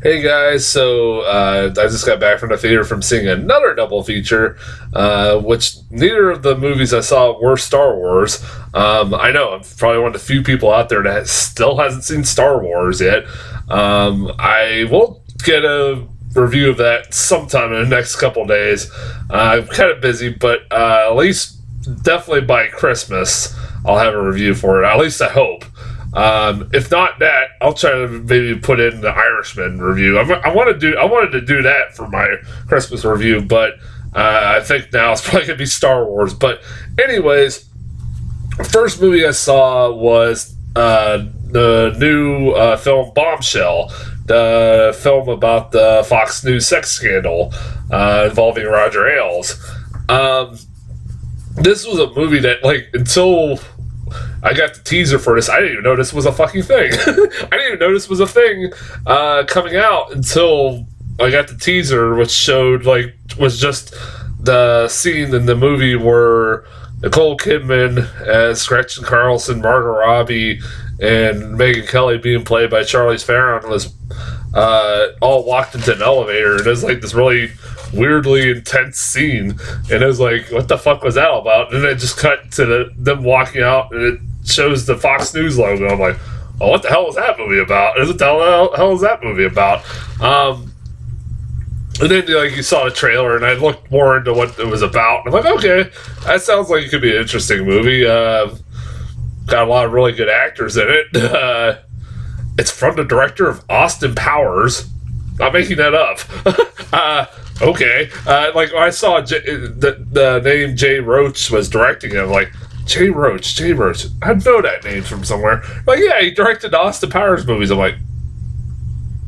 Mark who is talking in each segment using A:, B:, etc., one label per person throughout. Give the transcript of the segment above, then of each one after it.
A: Hey guys, so I just got back from the theater from seeing another double feature, which neither of the movies I saw were Star Wars. I know I'm probably one of the few people out there that still hasn't seen Star Wars yet. I will get a review of that sometime in the next couple days. I'm kind of busy, but at least definitely by Christmas I'll have a review for it. At least I hope. If not that, I'll try to maybe put in the Irishman review. I wanted to do that for my Christmas review, but I think now it's probably gonna be Star Wars. But anyways, first movie I saw was the new film Bombshell, the film about the Fox News sex scandal involving Roger Ailes. This was a movie that, like, until I got the teaser for this, I didn't even know this was a fucking thing. I didn't even know this was a thing coming out until I got the teaser, which showed, like, was just the scene in the movie where Nicole Kidman as Gretchen Carlson, Margot Robbie, and Megyn Kelly being played by Charlize Theron was all walked into an elevator, and it was like this really weirdly intense scene, and it was like, what the fuck was that all about? And then it just cut to them walking out, and it shows the Fox News logo. I'm like, oh, what the hell was that movie about? What the hell was that movie about? And then, like, you saw the trailer, and I looked more into what it was about, and I'm like, okay, that sounds like it could be an interesting movie. Got a lot of really good actors in it. It's from the director of Austin Powers. Not making that up. Okay. Like, when I saw the name Jay Roach was directing it, I'm like, Jay Roach. I know that name from somewhere. Like, yeah, he directed the Austin Powers movies. I'm like,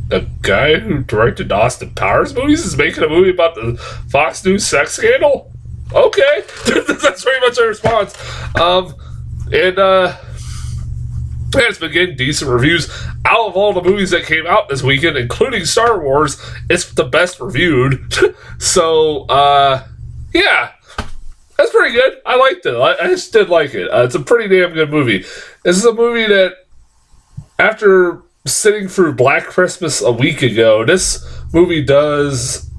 A: the guy who directed the Austin Powers movies is making a movie about the Fox News sex scandal? Okay. That's pretty much our response. It's been getting decent reviews. Out of all the movies that came out this weekend, including Star Wars, it's the best reviewed. So, yeah, that's pretty good. I liked it. I just did like it. It's a pretty damn good movie. This is a movie that, after sitting through Black Christmas a week ago, this movie has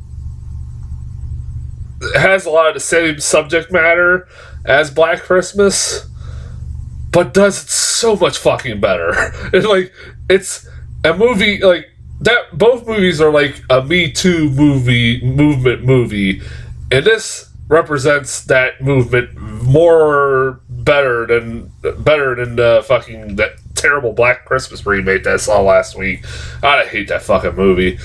A: a lot of the same subject matter as Black Christmas, but does it so much fucking better. It's a movie like that. Both movies are like a Me Too movement movie, and this represents that movement better than the fucking that terrible Black Christmas remake that I saw last week. I hate that fucking movie.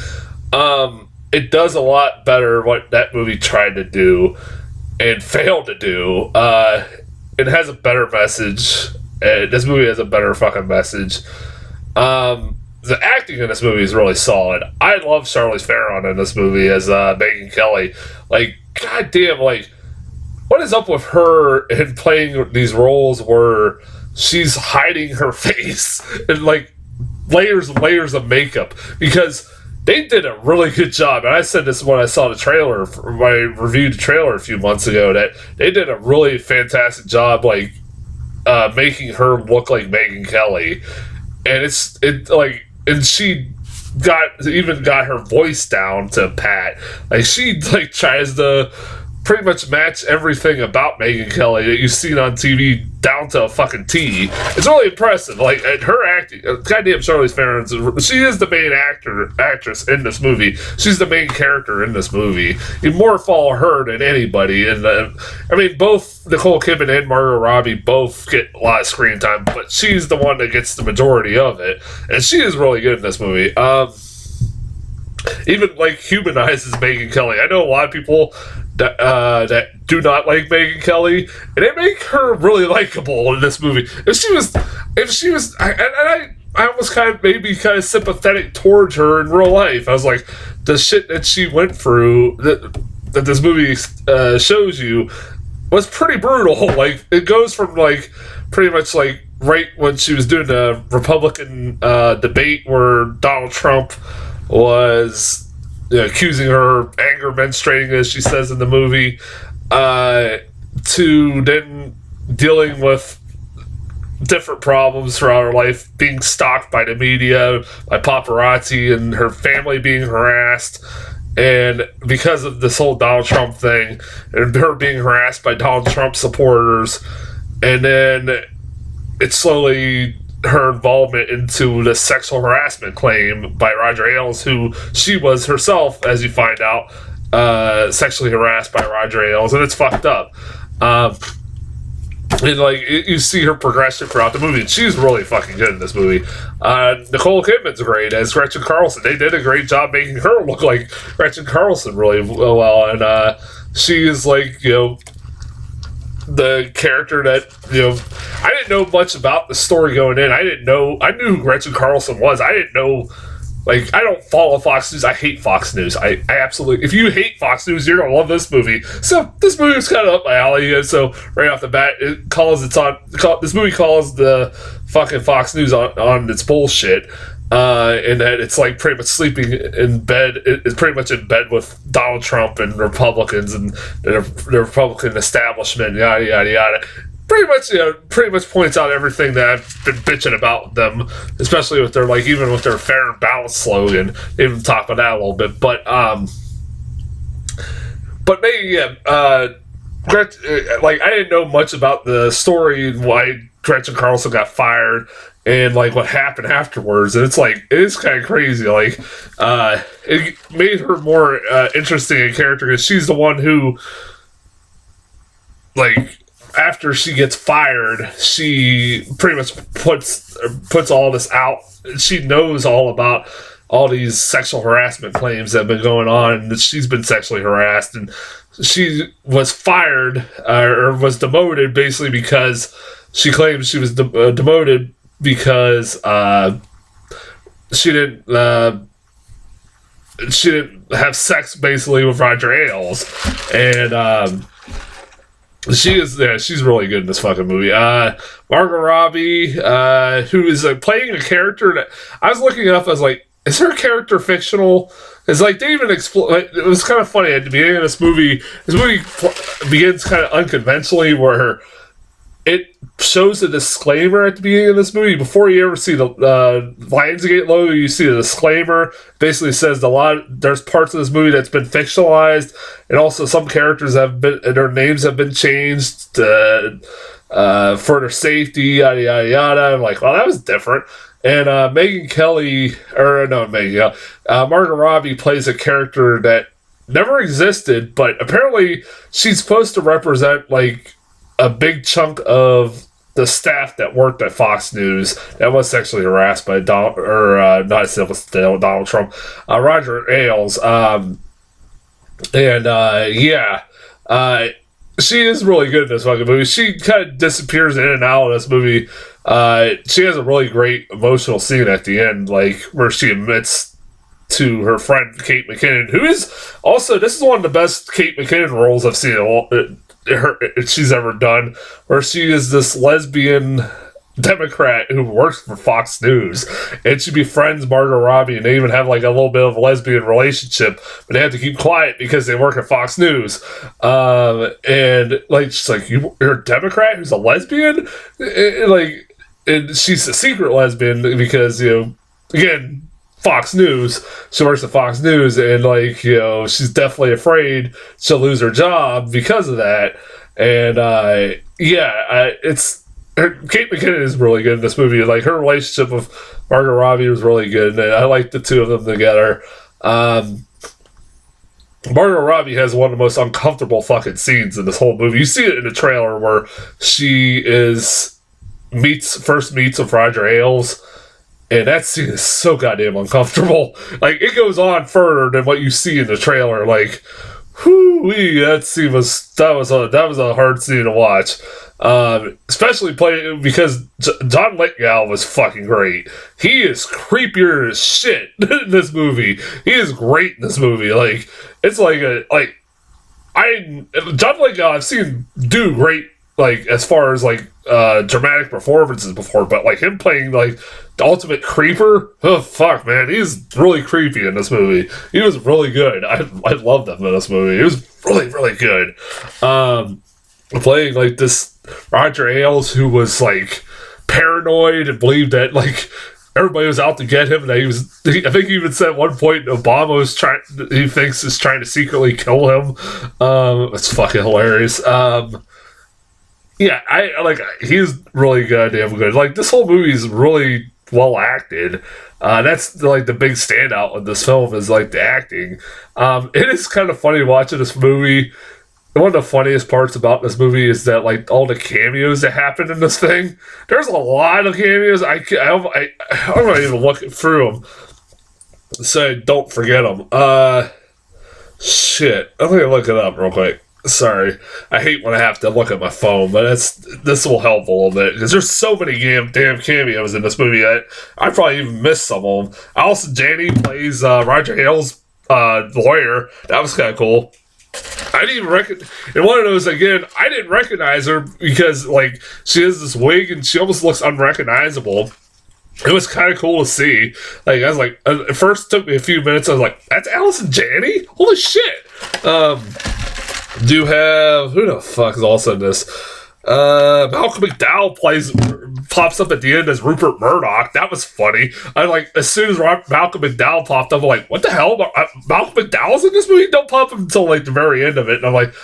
A: It does a lot better what that movie tried to do and failed to do. It has a better message. This movie has a better fucking message. The acting in this movie is really solid. I love Charlize Theron in this movie as Megyn Kelly. Like, goddamn, like, what is up with her in playing these roles where she's hiding her face and, like, layers and layers of makeup? Because they did a really good job, and I said this when I saw the trailer, when I reviewed the trailer a few months ago, that they did a really fantastic job, like, making her look like Megyn Kelly. And and she got her voice down to pat. Like, she, like, tries to pretty much match everything about Megyn Kelly that you've seen on TV down to a fucking T. It's really impressive. Like, her acting, goddamn Charlize Theron, she is the main actress in this movie. She's the main character in this movie. You more follow her than anybody. And I mean, both Nicole Kidman and Margot Robbie both get a lot of screen time, but she's the one that gets the majority of it. And she is really good in this movie. Even, like, humanizes Megyn Kelly. I know a lot of people that do not like Megyn Kelly, and they make her really likable in this movie. If she was, I was kind of sympathetic towards her in real life. I was like, the shit that she went through that this movie shows you was pretty brutal. Like, it goes from, like, pretty much, like, right when she was doing the Republican debate where Donald Trump was accusing her anger menstruating, as she says in the movie, to then dealing with different problems throughout her life, being stalked by the media, by paparazzi, and her family being harassed. And because of this whole Donald Trump thing, and her being harassed by Donald Trump supporters, and then it's slowly her involvement into the sexual harassment claim by Roger Ailes, who she was herself, as you find out, sexually harassed by Roger Ailes, and it's fucked up. And like you see her progression throughout the movie, and she's really fucking good in this movie. Nicole Kidman's great as Gretchen Carlson. They did a great job making her look like Gretchen Carlson really well, and she is like, you know, the character that, you know, I didn't know much about the story going in. I knew who Gretchen Carlson was. I didn't know, like, I don't follow Fox News. I hate Fox News. I absolutely, if you hate Fox News, you're gonna love this movie. So this movie was kind of up my alley, and so right off the bat, this movie calls the fucking Fox News on its bullshit. And that it's like pretty much sleeping in bed. It's pretty much in bed with Donald Trump and Republicans and the Republican establishment, yada yada yada. Pretty much points out everything that I've been bitching about them, especially with their, like, even with their fair and balanced slogan. They even talk about that a little bit, but maybe like, I didn't know much about the story and why Gretchen Carlson got fired. And like what happened afterwards, and it is kind of crazy. Like, it made her more interesting a character because she's the one who, like, after she gets fired, she pretty much puts all this out. She knows all about all these sexual harassment claims that have been going on, and that she's been sexually harassed, and she was fired or was demoted basically because she claims she was demoted because she didn't have sex basically with Roger Ailes, and she's really good in this fucking movie. Margot Robbie, who is playing a character that I was looking up, I was like, is her character fictional? It's like they even it was kind of funny at the beginning of this movie. This movie begins kind of unconventionally, where it shows a disclaimer at the beginning of this movie. Before you ever see the Lionsgate logo, you see a disclaimer. Basically says there's parts of this movie that's been fictionalized, and also some characters their names have been changed for their safety, yada yada yada. I'm like, well, that was different. And Margot Robbie plays a character that never existed, but apparently she's supposed to represent, like, a big chunk of the staff that worked at Fox News that was sexually harassed by Donald Trump, Roger Ailes. She is really good in this fucking movie. She kind of disappears in and out of this movie. She has a really great emotional scene at the end, like, where she admits to her friend Kate McKinnon, who is also, this is one of the best Kate McKinnon roles I've seen she's ever done, where she is this lesbian Democrat who works for Fox News, and she befriends Margot Robbie, and they even have like a little bit of a lesbian relationship, but they have to keep quiet because they work at Fox News. And like, she's like, you're a Democrat who's a lesbian, and she's a secret lesbian because, you know, again, Fox News. She works at Fox News, and, like, you know, she's definitely afraid she'll lose her job because of that. And Kate McKinnon is really good in this movie. Like, her relationship with Margot Robbie was really good, and I like the two of them together. Margot Robbie has one of the most uncomfortable fucking scenes in this whole movie. You see it in the trailer where she first meets with Roger Ailes. And that scene is so goddamn uncomfortable. Like, it goes on further than what you see in the trailer. Like, whoo-wee, that was a hard scene to watch. Especially because John Lithgow was fucking great. He is creepier as shit in this movie. He is great in this movie. Like, it's John Lithgow I've seen do great, like, as far as, like, dramatic performances before, but, like, him playing, like, the ultimate creeper, oh, fuck, man, he's really creepy in this movie. He was really good. I loved him in this movie. He was really, really good. Playing, like, this Roger Ailes, who was, like, paranoid and believed that like everybody was out to get him, and that I think he even said at one point Obama was he thinks is trying to secretly kill him. It's fucking hilarious. Yeah, he's really goddamn good. Like, this whole movie is really well acted. That's like the big standout of this film is like the acting. It is kind of funny watching this movie. One of the funniest parts about this movie is that like all the cameos that happen in this thing. There's a lot of cameos. I'm not even looking through them, so don't forget them. Shit, I'm gonna look it up real quick. Sorry, I hate when I have to look at my phone, but this will help a little bit because there's so many damn cameos in this movie. I probably even missed some of them. Allison Janney plays Roger Ailes' lawyer. That was kind of cool. I didn't even recognize. And one of those, again, I didn't recognize her because like she has this wig and she almost looks unrecognizable. It was kind of cool to see. Like, I was like, at first it took me a few minutes. I was like, that's Allison Janney? Holy shit! Do have who the fuck is also in this? Malcolm McDowell pops up at the end as Rupert Murdoch. That was funny. I like as soon as Malcolm McDowell popped up, I'm like, what the hell? Malcolm McDowell's in this movie? Don't pop up until like the very end of it, and I'm like,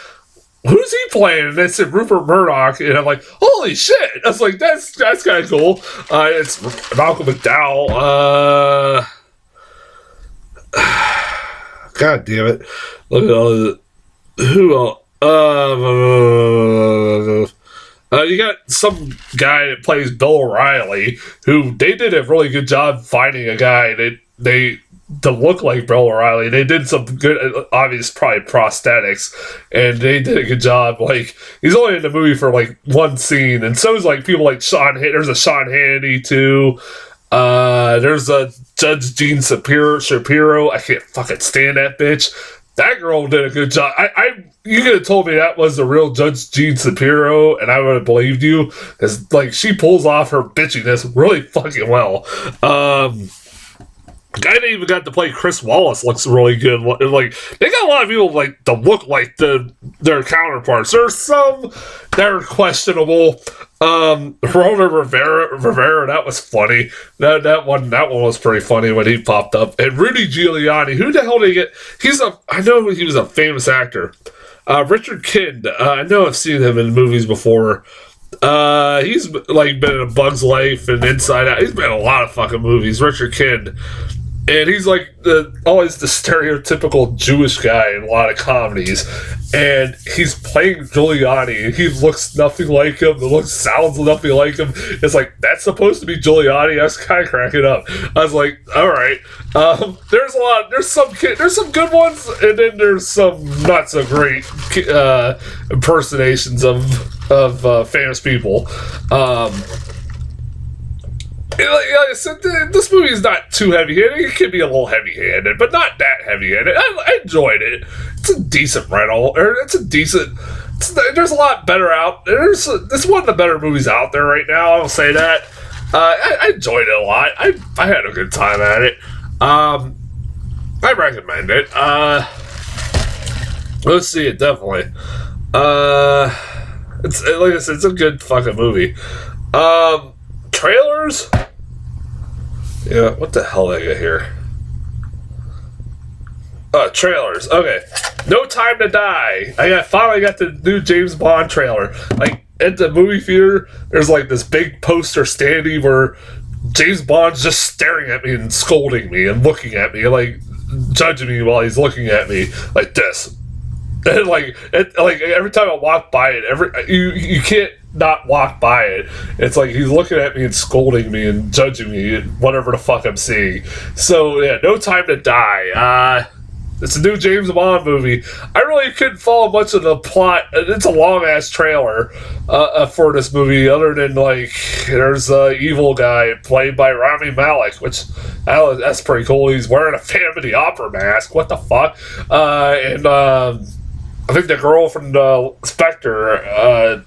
A: who's he playing? And they said Rupert Murdoch, and I'm like, holy shit! I was like, that's kind of cool. It's Malcolm McDowell. God damn it! Look at all the. Who else? You got some guy that plays Bill O'Reilly, who they did a really good job finding a guy to look like Bill O'Reilly. They did some good, obvious, probably prosthetics, and they did a good job. Like, he's only in the movie for like one scene, and so is like people like there's a Sean Hannity too. There's a Judge Jean Shapiro. I can't fucking stand that bitch. That girl did a good job. You could have told me that was the real Judge Jean Shapiro, and I would have believed you, because like she pulls off her bitchiness really fucking well. The guy that even got to play Chris Wallace looks really good. Like, they got a lot of people like to look like their counterparts. There's some that are questionable. Rona Rivera, that was funny. That one was pretty funny when he popped up. And Rudy Giuliani, who the hell did he get? I know he was a famous actor. Richard Kidd, I know I've seen him in movies before. He's like been in A Bug's Life and Inside Out. He's been in a lot of fucking movies. Richard Kidd. And he's like always the stereotypical Jewish guy in a lot of comedies. And he's playing Giuliani. He looks nothing like him. Sounds nothing like him. It's like, that's supposed to be Giuliani. I was kind of cracking up. I was like, all right. There's some good ones, and then there's some not so great impersonations of famous people. Like I said, this movie is not too heavy-handed. It can be a little heavy-handed, but not that heavy-handed. I enjoyed it. It's a decent rental. There's a lot better out. It's one of the better movies out there right now. I'll say that. I enjoyed it a lot. I had a good time at it. I recommend it. Let's see it, definitely. It's like I said, it's a good fucking movie. Trailers? Yeah, what the hell did I get here? Trailers. Okay. No Time to Die. I finally got the new James Bond trailer. Like, at the movie theater, there's like this big poster standing where James Bond's just staring at me and scolding me and looking at me, like, judging me while he's looking at me like this. And like every time I walk by it, you can't not walk by it. It's like he's looking at me and scolding me and judging me and whatever the fuck I'm seeing. So yeah, No Time to Die. It's a new James Bond movie. I really couldn't follow much of the plot. It's a long ass trailer for this movie. Other than like, there's a evil guy played by Rami Malek, which that's pretty cool. He's wearing a Phantom of the Opera mask. What the fuck? I think the girl from the Spectre, I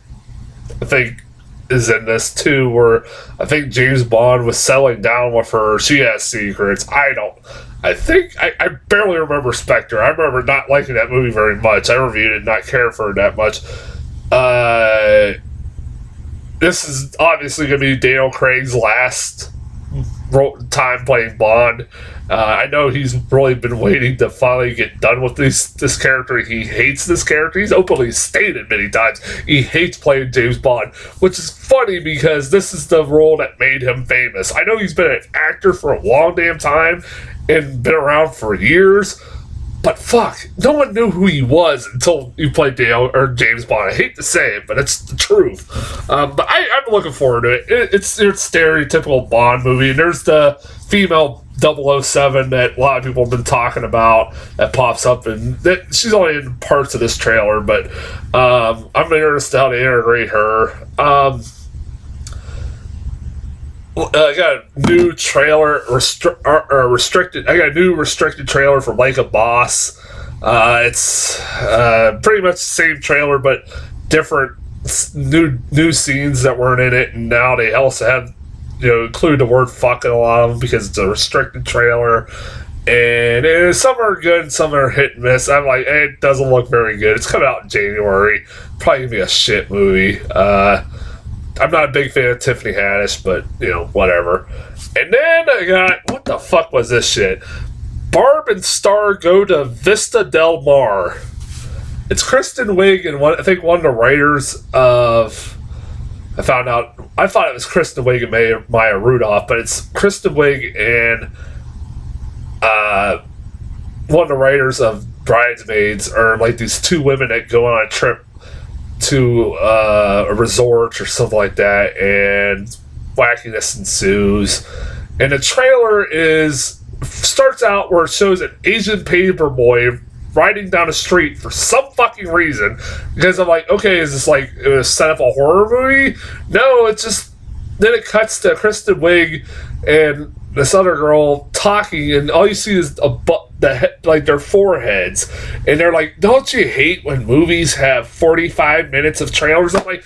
A: think, is in this too, where I think James Bond was settling down with her. She has secrets. I barely remember Spectre. I remember not liking that movie very much. I reviewed it, not care for it that much. this is obviously going to be Daniel Craig's last time playing Bond. I know he's really been waiting to finally get done with this character. He hates this character. He's openly stated many times he hates playing James Bond, which is funny because this is the role that made him famous. I know he's been an actor for a long damn time and been around for years, but fuck, no one knew who he was until he played Dale or James Bond. I hate to say it, but it's the truth. But I'm looking forward to it. It's your stereotypical Bond movie, and there's the female 007 that a lot of people have been talking about that pops up, and that she's only in parts of this trailer, but I'm interested how to integrate her. I got a new trailer restricted. I got a new restricted trailer for Like a Boss. It's pretty much the same trailer, but different new scenes that weren't in it, and now they also have include the word "fuck" in a lot of them because it's a restricted trailer. And some are good and some are hit and miss. I'm like, it doesn't look very good. It's coming out in January. Probably gonna be a shit movie. I'm not a big fan of Tiffany Haddish, but, whatever. And then I got, what the fuck was this shit? Barb and Star go to Vista Del Mar. It's Kristen Wiig and I think one of the writers of... I thought it was Kristen Wiig and Maya Rudolph, but it's Kristen Wiig and one of the writers of Bridesmaids are like these two women that go on a trip to a resort or something like that, and wackiness ensues. And the trailer starts out where it shows an Asian paper boy riding down a street for some fucking reason, because I'm like, okay, is this like a set up a horror movie? No, it's just then it cuts to Kristen Wiig and this other girl talking, and all you see is their foreheads, and they're like, "Don't you hate when movies have 45 minutes of trailers?" I'm like,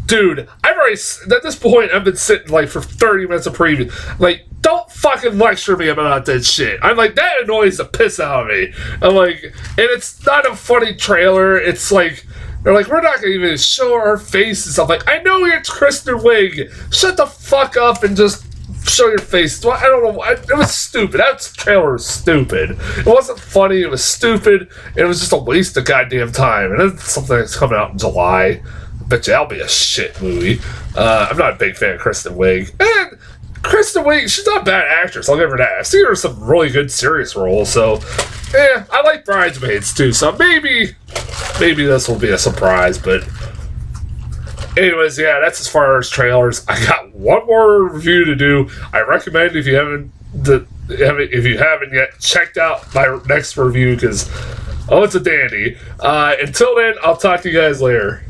A: dude, I've already at this point I've been sitting like for 30 minutes of preview. Like, don't fucking lecture me about that shit. I'm like, that annoys the piss out of me. I'm like, and it's not a funny trailer. It's like they're like, we're not gonna even show our faces. I'm like, I know it's Kristen Wiig. Shut the fuck up and just show your face. I don't know. It was stupid. That trailer was stupid. It wasn't funny. It was stupid. It was just a waste of goddamn time. And it's something that's coming out in July. I bet you that'll be a shit movie. I'm not a big fan of Kristen Wiig. And Kristen Wiig, she's not a bad actress. I'll give her that. I've seen her in some really good serious roles. So, I like Bridesmaids too. So maybe this will be a surprise. But anyways, yeah, that's as far as trailers. I got one more review to do. I recommend if you haven't yet checked out my next review because it's a dandy. Until then, I'll talk to you guys later.